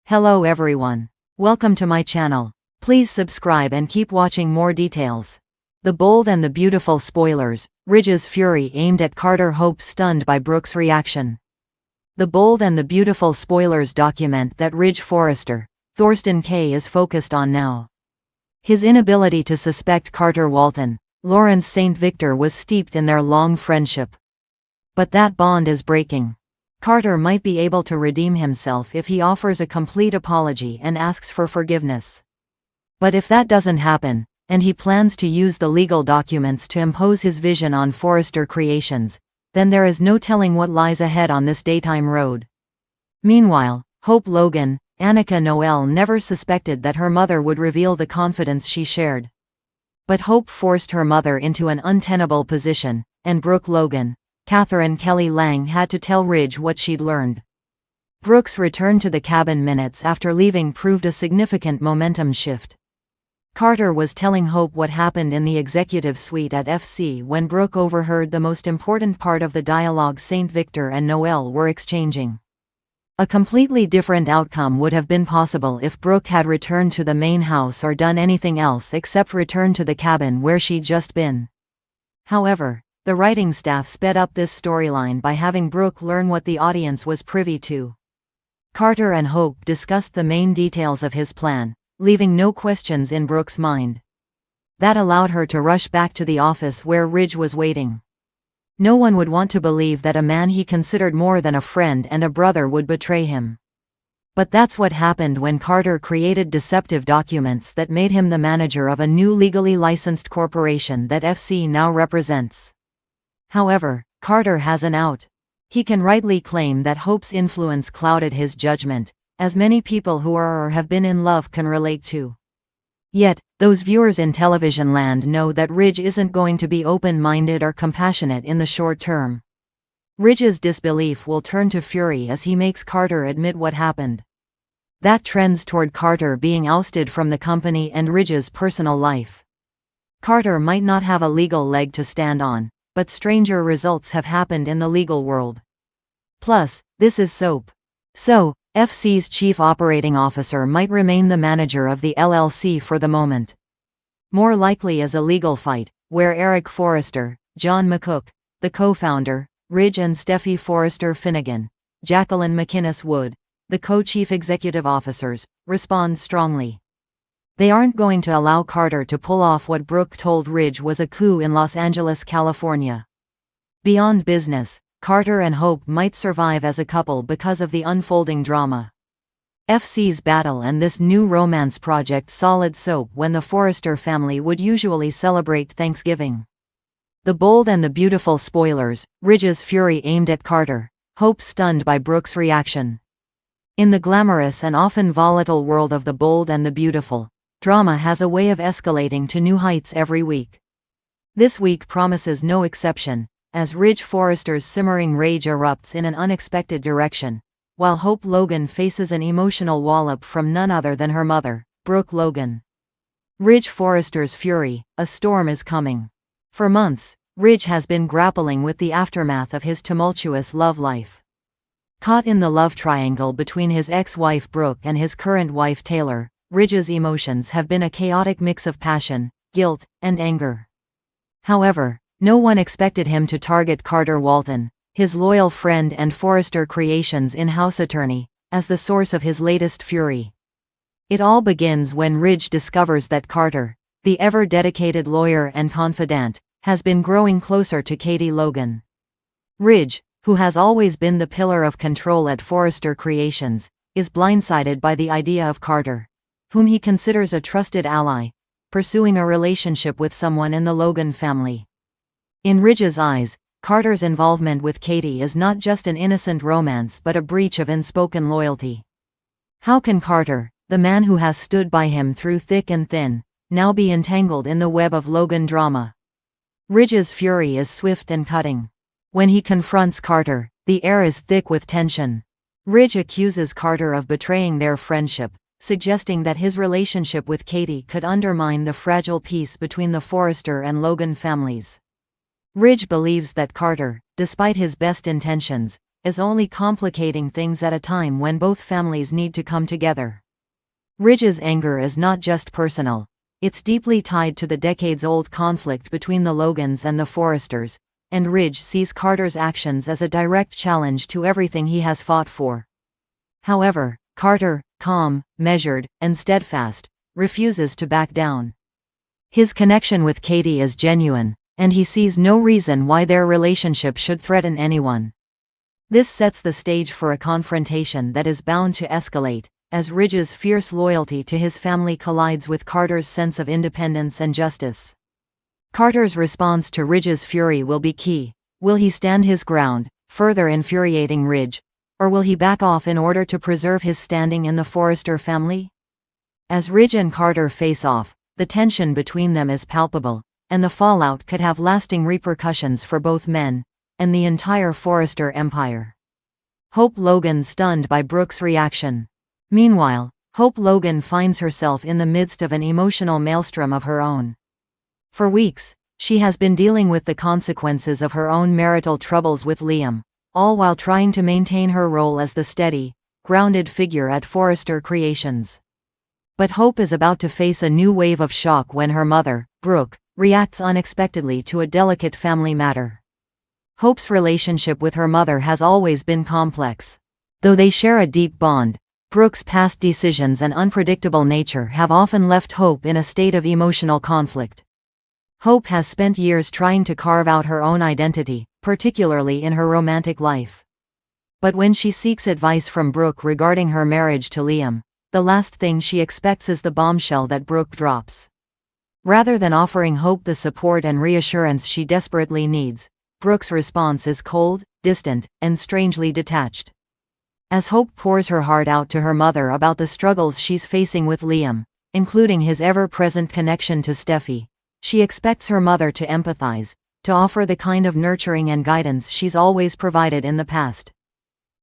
Hello everyone. Welcome to my channel. Please subscribe and keep watching more details. The Bold and the Beautiful spoilers. Ridge's fury aimed at Carter. Hope stunned by Brooke's reaction. The Bold and the Beautiful spoilers document that Ridge Forrester, Thorsten K. is focused on now. His inability to suspect Carter Walton, Lawrence St. Victor was steeped in their long friendship. But that bond is breaking. Carter might be able to redeem himself if he offers a complete apology and asks for forgiveness. But if that doesn't happen, and he plans to use the legal documents to impose his vision on Forrester Creations, then there is no telling what lies ahead on this daytime road. Meanwhile, Hope Logan, Annika Noel never suspected that her mother would reveal the confidence she shared. But Hope forced her mother into an untenable position, and Brooke Logan, Catherine Kelly Lang, had to tell Ridge what she'd learned. Brooke's return to the cabin minutes after leaving proved a significant momentum shift. Carter was telling Hope what happened in the executive suite at FC when Brooke overheard the most important part of the dialogue St. Victor and Noel were exchanging. A completely different outcome would have been possible if Brooke had returned to the main house or done anything else except return to the cabin where she'd just been. However, the writing staff sped up this storyline by having Brooke learn what the audience was privy to. Carter and Hope discussed the main details of his plan, leaving no questions in Brooke's mind. That allowed her to rush back to the office where Ridge was waiting. No one would want to believe that a man he considered more than a friend and a brother would betray him. But that's what happened when Carter created deceptive documents that made him the manager of a new legally licensed corporation that FC now represents. However, Carter has an out. He can rightly claim that Hope's influence clouded his judgment, as many people who are or have been in love can relate to. Yet, those viewers in television land know that Ridge isn't going to be open-minded or compassionate in the short term. Ridge's disbelief will turn to fury as he makes Carter admit what happened. That trends toward Carter being ousted from the company and Ridge's personal life. Carter might not have a legal leg to stand on, but stranger results have happened in the legal world. Plus, this is soap. So, FC's chief operating officer might remain the manager of the LLC for the moment. More likely as a legal fight, where Eric Forrester, John McCook, the co-founder, Ridge and Steffi Forrester Finnegan, Jacqueline McInnes Wood, the co-chief executive officers, respond strongly. They aren't going to allow Carter to pull off what Brooke told Ridge was a coup in Los Angeles, California. Beyond business, Carter and Hope might survive as a couple because of the unfolding drama. FC's battle and this new romance project solid soap when the Forrester family would usually celebrate Thanksgiving. The Bold and the Beautiful spoilers. Ridge's fury aimed at Carter, Hope stunned by Brooke's reaction. In the glamorous and often volatile world of the Bold and the Beautiful, drama has a way of escalating to new heights every week. This week promises no exception, as Ridge Forrester's simmering rage erupts in an unexpected direction, while Hope Logan faces an emotional wallop from none other than her mother, Brooke Logan. Ridge Forrester's fury. A storm is coming. For months, Ridge has been grappling with the aftermath of his tumultuous love life. Caught in the love triangle between his ex-wife Brooke and his current wife Taylor, Ridge's emotions have been a chaotic mix of passion, guilt, and anger. However, no one expected him to target Carter Walton, his loyal friend and Forrester Creations in-house attorney, as the source of his latest fury. It all begins when Ridge discovers that Carter, the ever-dedicated lawyer and confidant, has been growing closer to Katie Logan. Ridge, who has always been the pillar of control at Forrester Creations, is blindsided by the idea of Carter, whom he considers a trusted ally, pursuing a relationship with someone in the Logan family. In Ridge's eyes, Carter's involvement with Katie is not just an innocent romance but a breach of unspoken loyalty. How can Carter, the man who has stood by him through thick and thin, now be entangled in the web of Logan drama? Ridge's fury is swift and cutting. When he confronts Carter, the air is thick with tension. Ridge accuses Carter of betraying their friendship, suggesting that his relationship with Katie could undermine the fragile peace between the Forrester and Logan families. Ridge believes that Carter, despite his best intentions, is only complicating things at a time when both families need to come together. Ridge's anger is not just personal. It's deeply tied to the decades-old conflict between the Logans and the Forresters, and Ridge sees Carter's actions as a direct challenge to everything he has fought for. However, Carter, calm, measured, and steadfast, refuses to back down. His connection with Katie is genuine, and he sees no reason why their relationship should threaten anyone. This sets the stage for a confrontation that is bound to escalate, as Ridge's fierce loyalty to his family collides with Carter's sense of independence and justice. Carter's response to Ridge's fury will be key. Will he stand his ground, further infuriating Ridge, or will he back off in order to preserve his standing in the Forrester family? As Ridge and Carter face off, the tension between them is palpable, and the fallout could have lasting repercussions for both men and the entire Forrester empire. Hope Logan stunned by Brooke's reaction. Meanwhile, Hope Logan finds herself in the midst of an emotional maelstrom of her own. For weeks, she has been dealing with the consequences of her own marital troubles with Liam, all while trying to maintain her role as the steady, grounded figure at Forrester Creations. But Hope is about to face a new wave of shock when her mother, Brooke, reacts unexpectedly to a delicate family matter. Hope's relationship with her mother has always been complex. Though they share a deep bond, Brooke's past decisions and unpredictable nature have often left Hope in a state of emotional conflict. Hope has spent years trying to carve out her own identity, particularly in her romantic life. But when she seeks advice from Brooke regarding her marriage to Liam, the last thing she expects is the bombshell that Brooke drops. Rather than offering Hope the support and reassurance she desperately needs, Brooke's response is cold, distant, and strangely detached. As Hope pours her heart out to her mother about the struggles she's facing with Liam, including his ever-present connection to Steffi, she expects her mother to empathize, to offer the kind of nurturing and guidance she's always provided in the past.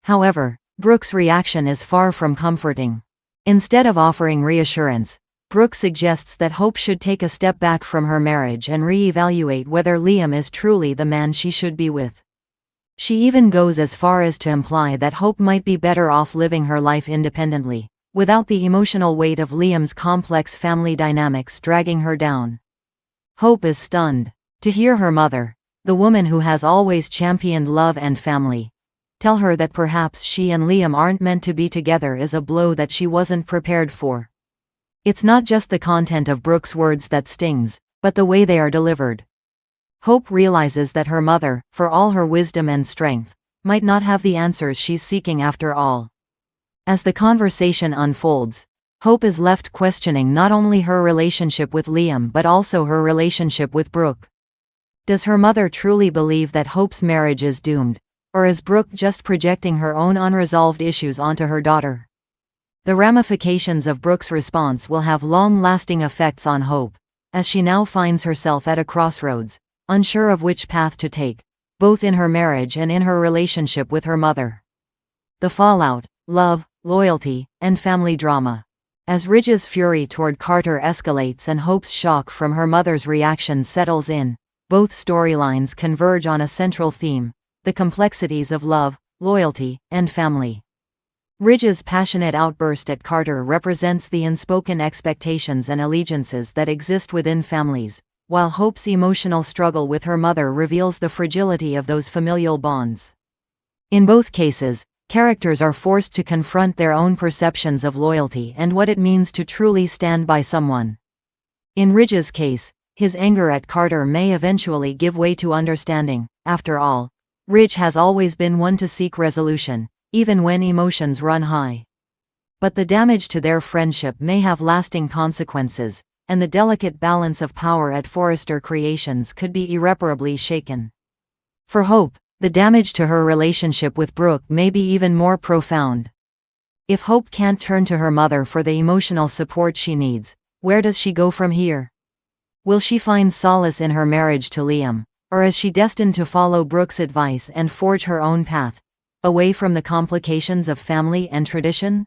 However, Brooke's reaction is far from comforting. Instead of offering reassurance, Brooke suggests that Hope should take a step back from her marriage and re-evaluate whether Liam is truly the man she should be with. She even goes as far as to imply that Hope might be better off living her life independently, without the emotional weight of Liam's complex family dynamics dragging her down. Hope is stunned to hear her mother, the woman who has always championed love and family, tell her that perhaps she and Liam aren't meant to be together is a blow that she wasn't prepared for. It's not just the content of Brooke's words that stings, but the way they are delivered. Hope realizes that her mother, for all her wisdom and strength, might not have the answers she's seeking after all. As the conversation unfolds, Hope is left questioning not only her relationship with Liam but also her relationship with Brooke. Does her mother truly believe that Hope's marriage is doomed, or is Brooke just projecting her own unresolved issues onto her daughter? The ramifications of Brooke's response will have long-lasting effects on Hope, as she now finds herself at a crossroads, unsure of which path to take, both in her marriage and in her relationship with her mother. The fallout, love, loyalty, and family drama. As Ridge's fury toward Carter escalates and Hope's shock from her mother's reaction settles in, both storylines converge on a central theme: the complexities of love, loyalty, and family. Ridge's passionate outburst at Carter represents the unspoken expectations and allegiances that exist within families, while Hope's emotional struggle with her mother reveals the fragility of those familial bonds. In both cases, characters are forced to confront their own perceptions of loyalty and what it means to truly stand by someone. In Ridge's case, his anger at Carter may eventually give way to understanding. After all, Ridge has always been one to seek resolution, even when emotions run high. But the damage to their friendship may have lasting consequences, and the delicate balance of power at Forrester Creations could be irreparably shaken. For Hope, the damage to her relationship with Brooke may be even more profound. If Hope can't turn to her mother for the emotional support she needs, where does she go from here? Will she find solace in her marriage to Liam, or is she destined to follow Brooke's advice and forge her own path, away from the complications of family and tradition?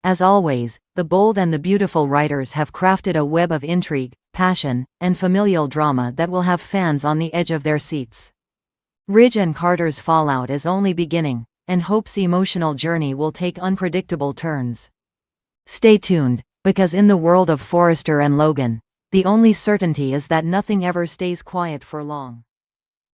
As always, the bold and the beautiful writers have crafted a web of intrigue, passion, and familial drama that will have fans on the edge of their seats. Ridge and Carter's fallout is only beginning, and Hope's emotional journey will take unpredictable turns. Stay tuned, because in the world of Forrester and Logan, the only certainty is that nothing ever stays quiet for long.